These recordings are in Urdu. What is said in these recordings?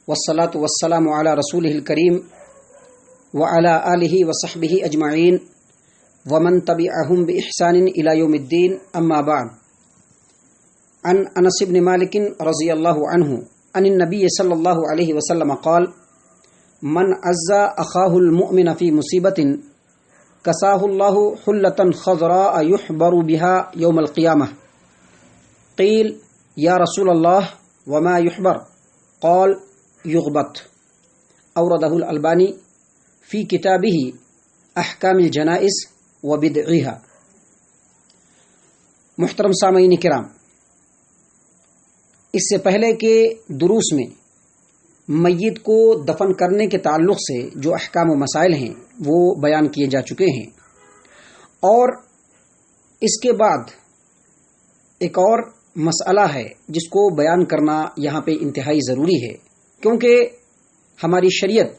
والصلاة والسلام على رسوله الكريم وعلى آله وصحبه أجمعين ومن تبعهم بإحسان إلى يوم الدين أما بعد. عن أنس بن مالك رضي الله عنه عن النبي صلى الله عليه وسلم قال: من عزى أخاه المؤمن في مصيبة كساه الله حلة خضراء يحبر بها يوم القيامة. قيل: يا رسول الله وما يحبر؟ قال: يغبط. أورده الألباني في كتابه أحكام الجنائز وبدعها. محترم سامعین کرام، اس سے پہلے کے دروس میں میت کو دفن کرنے کے تعلق سے جو احکام و مسائل ہیں وہ بیان کیے جا چکے ہیں، اور اس کے بعد ایک اور مسئلہ ہے جس کو بیان کرنا یہاں پہ انتہائی ضروری ہے، کیونکہ ہماری شریعت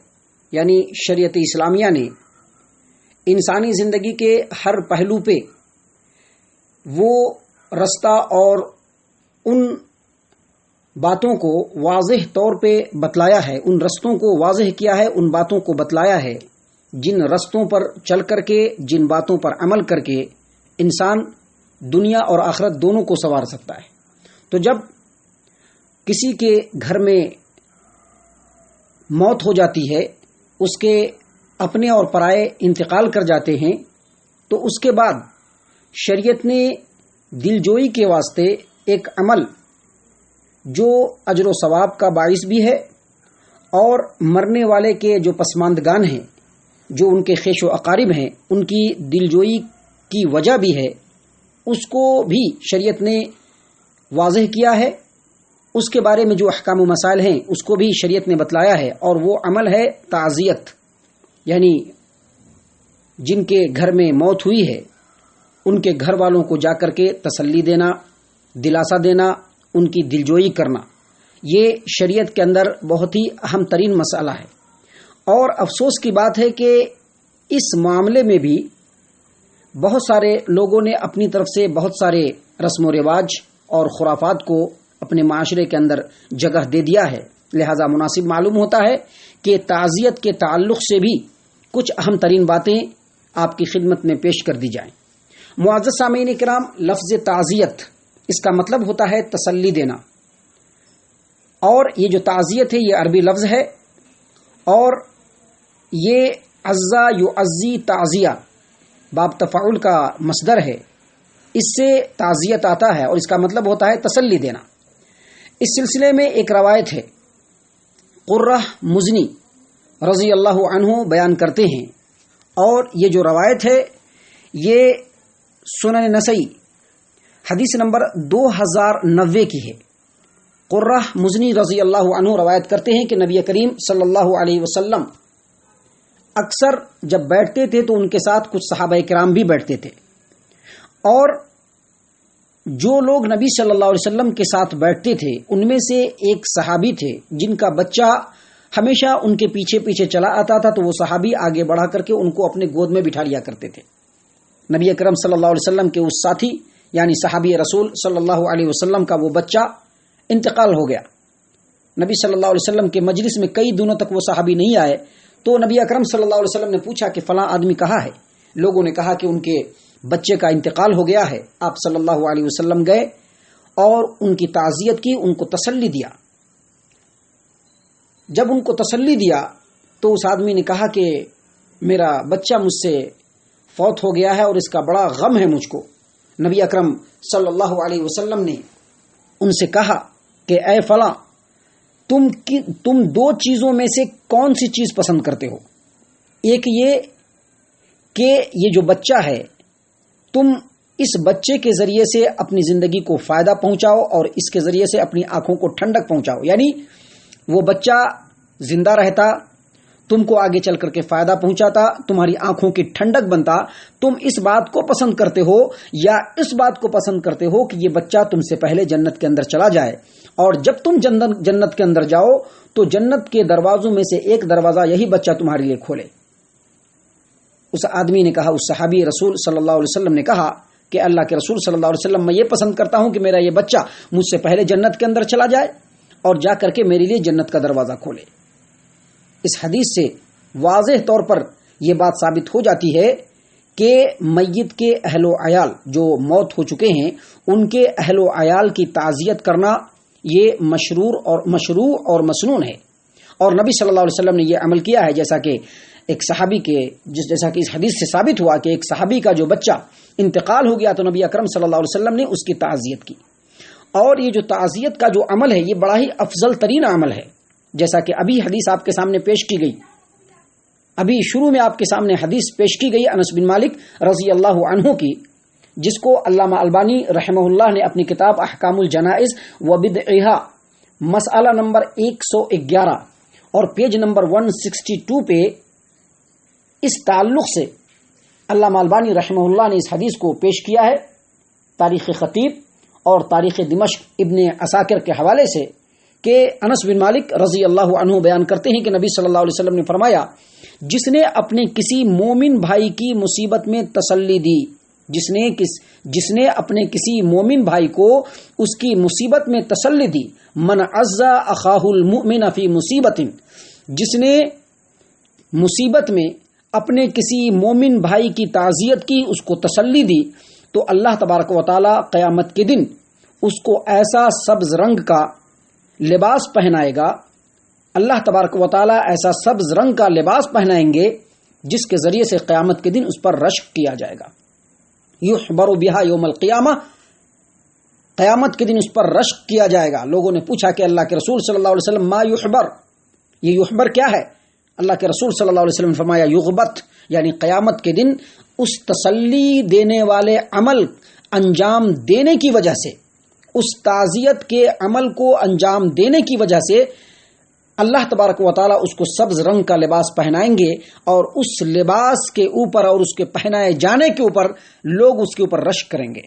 یعنی شریعت اسلامیہ نے انسانی زندگی کے ہر پہلو پہ وہ رستہ اور ان باتوں کو واضح طور پہ بتلایا ہے، ان رستوں کو واضح کیا ہے، ان باتوں کو بتلایا ہے جن رستوں پر چل کر کے، جن باتوں پر عمل کر کے انسان دنیا اور آخرت دونوں کو سنوار سکتا ہے۔ تو جب کسی کے گھر میں موت ہو جاتی ہے، اس کے اپنے اور پرائے انتقال کر جاتے ہیں، تو اس کے بعد شریعت نے دلجوئی کے واسطے ایک عمل جو اجر و ثواب کا باعث بھی ہے، اور مرنے والے کے جو پسماندگان ہیں، جو ان کے خیش و اقارب ہیں، ان کی دلجوئی کی وجہ بھی ہے، اس کو بھی شریعت نے واضح کیا ہے۔ اس کے بارے میں جو احکام و مسائل ہیں اس کو بھی شریعت نے بتلایا ہے، اور وہ عمل ہے تعزیت، یعنی جن کے گھر میں موت ہوئی ہے ان کے گھر والوں کو جا کر کے تسلی دینا، دلاسا دینا، ان کی دلجوئی کرنا، یہ شریعت کے اندر بہت ہی اہم ترین مسئلہ ہے۔ اور افسوس کی بات ہے کہ اس معاملے میں بھی بہت سارے لوگوں نے اپنی طرف سے بہت سارے رسم و رواج اور خرافات کو اپنے معاشرے کے اندر جگہ دے دیا ہے، لہذا مناسب معلوم ہوتا ہے کہ تعزیت کے تعلق سے بھی کچھ اہم ترین باتیں آپ کی خدمت میں پیش کر دی جائیں۔ معزز سامعین کرام، لفظ تعزیت اس کا مطلب ہوتا ہے تسلی دینا، اور یہ جو تعزیت ہے یہ عربی لفظ ہے، اور یہ عزا یعزی تعزیہ باب تفاعل کا مصدر ہے، اس سے تعزیت آتا ہے اور اس کا مطلب ہوتا ہے تسلی دینا۔ اس سلسلے میں ایک روایت ہے، قرہ مزنی رضی اللہ عنہ بیان کرتے ہیں، اور یہ جو روایت ہے یہ سنن نسائی حدیث نمبر 2090 کی ہے۔ قرہ مزنی رضی اللہ عنہ روایت کرتے ہیں کہ نبی کریم صلی اللہ علیہ وسلم اکثر جب بیٹھتے تھے تو ان کے ساتھ کچھ صحابہ کرام بھی بیٹھتے تھے، اور جو لوگ نبی صلی اللہ علیہ وسلم کے ساتھ بیٹھتے تھے ان میں سے ایک صحابی تھے جن کا بچہ ہمیشہ ان کے پیچھے پیچھے چلا آتا تھا، تو وہ صحابی آگے بڑھا کر کے ان کو اپنے گود میں بٹھا لیا کرتے تھے۔ نبی اکرم صلی اللہ علیہ وسلم کے اس ساتھی یعنی صحابی رسول صلی اللہ علیہ وسلم کا وہ بچہ انتقال ہو گیا۔ نبی صلی اللہ علیہ وسلم کے مجلس میں کئی دنوں تک وہ صحابی نہیں آئے، تو نبی اکرم صلی اللہ علیہ وسلم نے پوچھا کہ فلاں آدمی کہاں ہے؟ لوگوں نے کہا کہ ان کے بچے کا انتقال ہو گیا ہے۔ آپ صلی اللہ علیہ وسلم گئے اور ان کی تعزیت کی، ان کو تسلی دیا۔ جب ان کو تسلی دیا تو اس آدمی نے کہا کہ میرا بچہ مجھ سے فوت ہو گیا ہے اور اس کا بڑا غم ہے مجھ کو۔ نبی اکرم صلی اللہ علیہ وسلم نے ان سے کہا کہ اے فلاں، تم دو چیزوں میں سے کون سی چیز پسند کرتے ہو؟ ایک یہ کہ یہ جو بچہ ہے تم اس بچے کے ذریعے سے اپنی زندگی کو فائدہ پہنچاؤ اور اس کے ذریعے سے اپنی آنکھوں کو ٹھنڈک پہنچاؤ، یعنی وہ بچہ زندہ رہتا، تم کو آگے چل کر کے فائدہ پہنچاتا، تمہاری آنکھوں کی ٹھنڈک بنتا۔ تم اس بات کو پسند کرتے ہو یا اس بات کو پسند کرتے ہو کہ یہ بچہ تم سے پہلے جنت کے اندر چلا جائے، اور جب تم جنت کے اندر جاؤ تو جنت کے دروازوں میں سے ایک دروازہ یہی بچہ تمہارے لیے کھولے۔ اس آدمی نے کہا، اس صحابی رسول صلی اللہ علیہ وسلم نے کہا کہ اللہ کے رسول صلی اللہ علیہ وسلم، میں یہ پسند کرتا ہوں کہ میرا یہ بچہ مجھ سے پہلے جنت کے اندر چلا جائے اور جا کر کے میرے لیے جنت کا دروازہ کھولے۔ اس حدیث سے واضح طور پر یہ بات ثابت ہو جاتی ہے کہ میت کے اہل و عیال جو موت ہو چکے ہیں ان کے اہل و عیال کی تعزیت کرنا یہ مشروع اور مسنون ہے، اور نبی صلی اللہ علیہ وسلم نے یہ عمل کیا ہے، جیسا کہ ایک صحابی کے جیسا کہ اس حدیث سے ثابت ہوا کہ ایک صحابی کا جو بچہ انتقال ہو گیا تو نبی اکرم صلی اللہ علیہ وسلم نے اس کی تعزیت کی۔ اور یہ جو تعزیت کا جو عمل ہے یہ بڑا ہی افضل ترین عمل ہے، جیسا کہ ابھی حدیث آپ کے سامنے پیش کی گئی، ابھی شروع میں آپ کے سامنے حدیث پیش کی گئی انس بن مالک رضی اللہ عنہ کی، جس کو علامہ البانی رحمہ اللہ نے اپنی کتاب احکام الجنائز و بدعہا مسئلہ نمبر 111 اور پیج نمبر 162 پہ اس تعلق سے علامہ البانی رحمہ اللہ نے اس حدیث کو پیش کیا ہے تاریخ خطیب اور تاریخ دمشق ابن عساکر کے حوالے سے کہ انس بن مالک رضی اللہ عنہ بیان کرتے ہیں کہ نبی صلی اللہ علیہ وسلم نے فرمایا، جس نے اپنے کسی مومن بھائی کی مصیبت میں تسلی دی، جس نے اپنے کسی مومن بھائی کو اس کی مصیبت میں تسلی دی، من عزا اخاہ المؤمن فی مصیبت، جس نے مصیبت میں اپنے کسی مومن بھائی کی تعزیت کی، اس کو تسلی دی، تو اللہ تبارک و تعالی قیامت کے دن اس کو ایسا سبز رنگ کا لباس پہنائے گا، اللہ تبارک و تعالی ایسا سبز رنگ کا لباس پہنائیں گے جس کے ذریعے سے قیامت کے دن اس پر رشک کیا جائے گا، یحبر بہا یوم القیامہ، قیامت کے دن اس پر رشک کیا جائے گا۔ لوگوں نے پوچھا کہ اللہ کے رسول صلی اللہ علیہ وسلم ما یحبر، یہ یحبر کیا ہے؟ اللہ کے رسول صلی اللہ علیہ وسلم نے فرمایا یغبت، یعنی قیامت کے دن اس تسلی دینے والے عمل انجام دینے کی وجہ سے، اس تعزیت کے عمل کو انجام دینے کی وجہ سے اللہ تبارک و تعالیٰ اس کو سبز رنگ کا لباس پہنائیں گے، اور اس لباس کے اوپر اور اس کے پہنائے جانے کے اوپر لوگ اس کے اوپر رشک کریں گے۔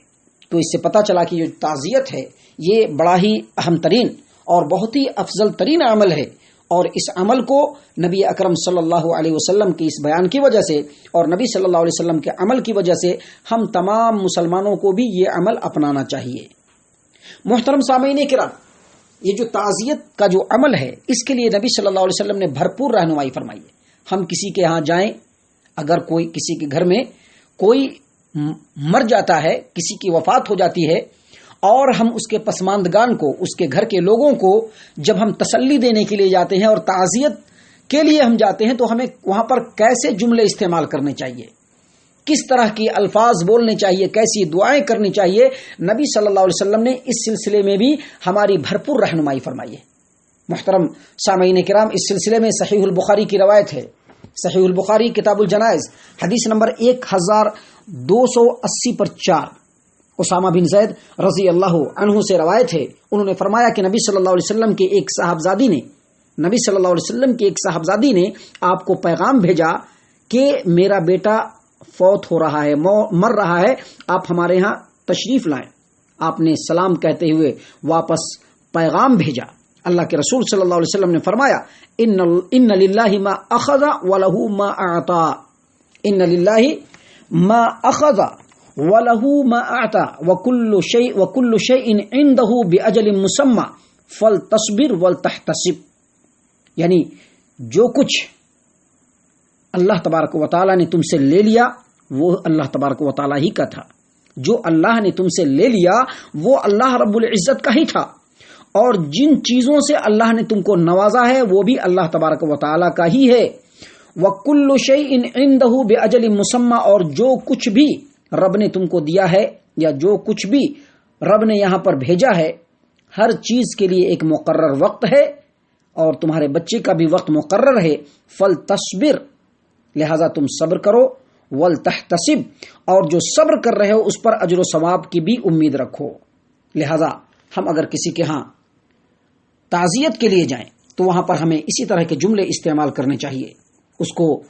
تو اس سے پتہ چلا کہ یہ تعزیت ہے یہ بڑا ہی اہم ترین اور بہت ہی افضل ترین عمل ہے، اور اس عمل کو نبی اکرم صلی اللہ علیہ وسلم کی اس بیان کی وجہ سے اور نبی صلی اللہ علیہ وسلم کے عمل کی وجہ سے ہم تمام مسلمانوں کو بھی یہ عمل اپنانا چاہیے۔ محترم سامعین کرام، یہ جو تعزیت کا جو عمل ہے اس کے لیے نبی صلی اللہ علیہ وسلم نے بھرپور رہنمائی فرمائی ہے۔ ہم کسی کے ہاں جائیں، اگر کوئی کسی کے گھر میں کوئی مر جاتا ہے، کسی کی وفات ہو جاتی ہے، اور ہم اس کے پسماندگان کو، اس کے گھر کے لوگوں کو جب ہم تسلی دینے کے لیے جاتے ہیں اور تعزیت کے لیے ہم جاتے ہیں تو ہمیں وہاں پر کیسے جملے استعمال کرنے چاہیے، کس طرح کی الفاظ بولنے چاہیے، کیسی دعائیں کرنی چاہیے، نبی صلی اللہ علیہ وسلم نے اس سلسلے میں بھی ہماری بھرپور رہنمائی فرمائی ہے۔ محترم سامعین کرام، اس سلسلے میں صحیح البخاری کی روایت ہے، صحیح البخاری کتاب الجنائز حدیث نمبر 1280 پر 4، اسامہ بن زید رضی اللہ عنہ سے روایت ہے، انہوں نے فرمایا کہ نبی صلی اللہ علیہ وسلم کے ایک صاحبزادی نے آپ کو پیغام بھیجا کہ میرا بیٹا فوت ہو رہا ہے، مر رہا ہے، آپ ہمارے ہاں تشریف لائیں۔ آپ نے سلام کہتے ہوئے واپس پیغام بھیجا۔ اللہ کے رسول صلی اللہ علیہ وسلم نے فرمایا ان للہ ما اخذ ولہ ما اعطا، ان للہ ما اخذ وَلَهُ مَا أَعْطَى وَكُلُّ شَيْءٍ عِنْدَهُ بِأَجَلٍ مُّسَمًّى فَلْتَصْبِرْ وَلْتَحْتَسِبْ، یعنی جو کچھ اللہ تبارک و تعالیٰ نے تم سے لے لیا وہ اللہ تبارک و تعالیٰ ہی کا تھا، جو اللہ نے تم سے لے لیا وہ اللہ رب العزت کا ہی تھا، اور جن چیزوں سے اللہ نے تم کو نوازا ہے وہ بھی اللہ تبارک و تعالیٰ کا ہی ہے۔ وَكُلُّ شَيْءٍ عِنْدَهُ بِأَجَلٍ مُّسَمًّى، اور جو کچھ بھی رب نے تم کو دیا ہے یا جو کچھ بھی رب نے یہاں پر بھیجا ہے، ہر چیز کے لیے ایک مقرر وقت ہے، اور تمہارے بچے کا بھی وقت مقرر ہے۔ فَلْتَصْبِرْ، لہذا تم صبر کرو، وَلْتَحْتَسِبْ، اور جو صبر کر رہے ہو اس پر اجر و ثواب کی بھی امید رکھو۔ لہذا ہم اگر کسی کے ہاں تعزیت کے لیے جائیں تو وہاں پر ہمیں اسی طرح کے جملے استعمال کرنے چاہیے، اس کو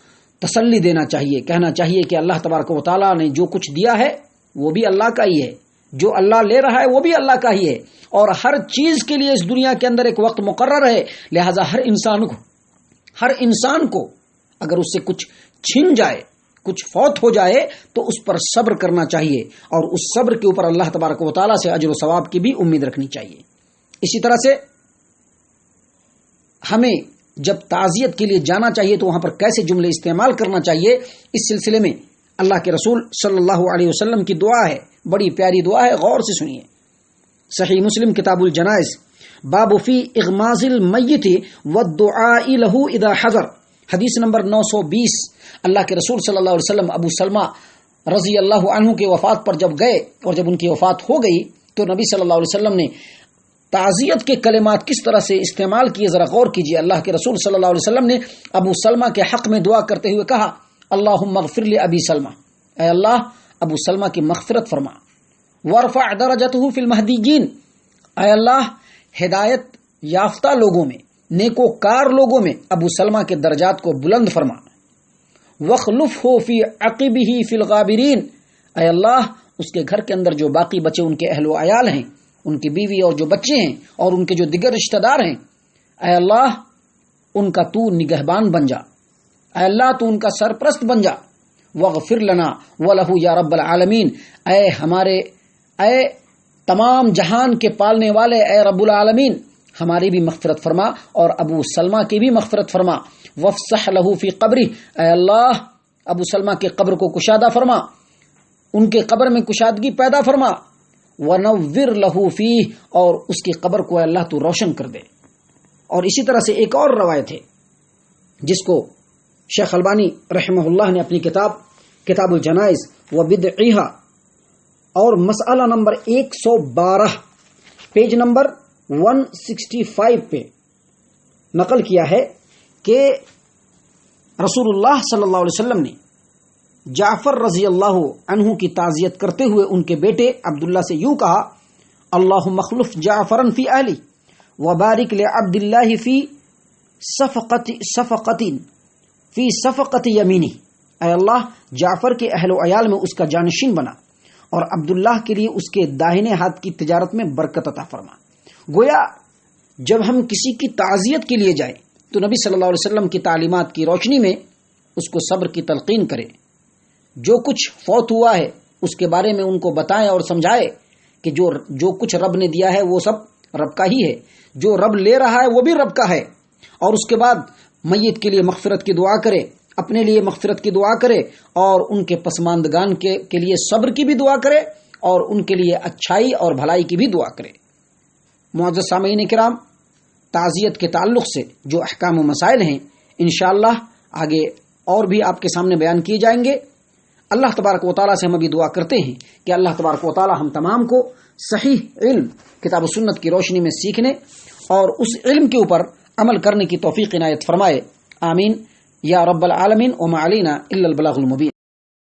تسلی دینا چاہیے، کہنا چاہیے کہ اللہ تبارک و تعالیٰ نے جو کچھ دیا ہے وہ بھی اللہ کا ہی ہے، جو اللہ لے رہا ہے وہ بھی اللہ کا ہی ہے، اور ہر چیز کے لیے اس دنیا کے اندر ایک وقت مقرر ہے، لہذا ہر انسان کو اگر اس سے کچھ چھن جائے، کچھ فوت ہو جائے تو اس پر صبر کرنا چاہیے، اور اس صبر کے اوپر اللہ تبارک و تعالیٰ سے اجر و ثواب کی بھی امید رکھنی چاہیے۔ اسی طرح سے ہمیں جب تعزیت کے لیے جانا چاہیے تو وہاں پر کیسے جملے استعمال کرنا چاہیے، اس سلسلے میں اللہ کے رسول صلی اللہ علیہ وسلم کی دعا ہے، بڑی پیاری دعا ہے، غور سے سنیے۔ صحیح مسلم کتاب الجنائز، باب فی اغماز المیت والدعاء له اذا حضر، حدیث نمبر 920۔ اللہ کے رسول صلی اللہ علیہ وسلم ابو سلمہ رضی اللہ عنہ کے وفات پر جب گئے اور جب ان کی وفات ہو گئی تو نبی صلی اللہ علیہ وسلم نے تعزیت کے کلمات کس طرح سے استعمال کیے، ذرا غور کیجیے۔ اللہ کے رسول صلی اللہ علیہ وسلم نے ابو سلمہ کے حق میں دعا کرتے ہوئے کہا، اللہم اغفر لابی سلمہ، اے اللہ ابو سلمہ کی مغفرت فرما، وارفع درجته فی المہدیین، اے اللہ ہدایت یافتہ لوگوں میں، نیکوکار لوگوں میں ابو سلمہ کے درجات کو بلند فرما، وخلفہ فی عقبہ فی الغابرین، اے اللہ اس کے گھر کے اندر جو باقی بچے ان کے اہل و عیال ہیں، ان کی بیوی اور جو بچے ہیں اور ان کے جو دیگر رشتہ دار ہیں، اے اللہ ان کا تو نگہبان بن جا، اے اللہ تو ان کا سرپرست بن جا، وغفر لنا ولہ یا رب العالمین، اے تمام جہان کے پالنے والے، اے رب العالمین ہماری بھی مغفرت فرما اور ابو سلمہ کی بھی مغفرت فرما، وافسح لہ فی قبرہ، اے اللہ ابو سلمہ کے قبر کو کشادہ فرما، ان کے قبر میں کشادگی پیدا فرما، ونور لہ فیہ، اور اس کی قبر کو اللہ تو روشن کر دے۔ اور اسی طرح سے ایک اور روایت ہے جس کو شیخ البانی رحمہ اللہ نے اپنی کتاب الجنائز و بدعہا اور مسئلہ نمبر 112 پیج نمبر 165 پہ نقل کیا ہے کہ رسول اللہ صلی اللہ علیہ وسلم نے جعفر رضی اللہ عنہ کی تعزیت کرتے ہوئے ان کے بیٹے عبداللہ سے یوں کہا، اللہم اخلف جعفرا فی اہلی وبارک لعبداللہ فی صفقت یمینی، اے اللہ جعفر کے اہل و عیال میں اس کا جانشین بنا اور عبداللہ کے لیے اس کے داہنے ہاتھ کی تجارت میں برکت عطا فرما۔ گویا جب ہم کسی کی تعزیت کے لیے جائیں تو نبی صلی اللہ علیہ وسلم کی تعلیمات کی روشنی میں اس کو صبر کی تلقین کریں، جو کچھ فوت ہوا ہے اس کے بارے میں ان کو بتائیں اور سمجھائے کہ جو کچھ رب نے دیا ہے وہ سب رب کا ہی ہے، جو رب لے رہا ہے وہ بھی رب کا ہے، اور اس کے بعد میت کے لیے مغفرت کی دعا کرے، اپنے لیے مغفرت کی دعا کرے اور ان کے پسماندگان کے لیے صبر کی بھی دعا کرے اور ان کے لیے اچھائی اور بھلائی کی بھی دعا کرے۔ معزز سامعین کرام، تعزیت کے تعلق سے جو احکام و مسائل ہیں انشاءاللہ آگے اور بھی آپ کے سامنے بیان کیے جائیں گے۔ اللہ تبارک و تعالیٰ سے ہم ابھی دعا کرتے ہیں کہ اللہ تبارک و تعالیٰ ہم تمام کو صحیح علم کتاب و سنت کی روشنی میں سیکھنے اور اس علم کے اوپر عمل کرنے کی توفیق عنایت فرمائے، آمین یا رب العالمین، وما علینا الا البلاغ المبین۔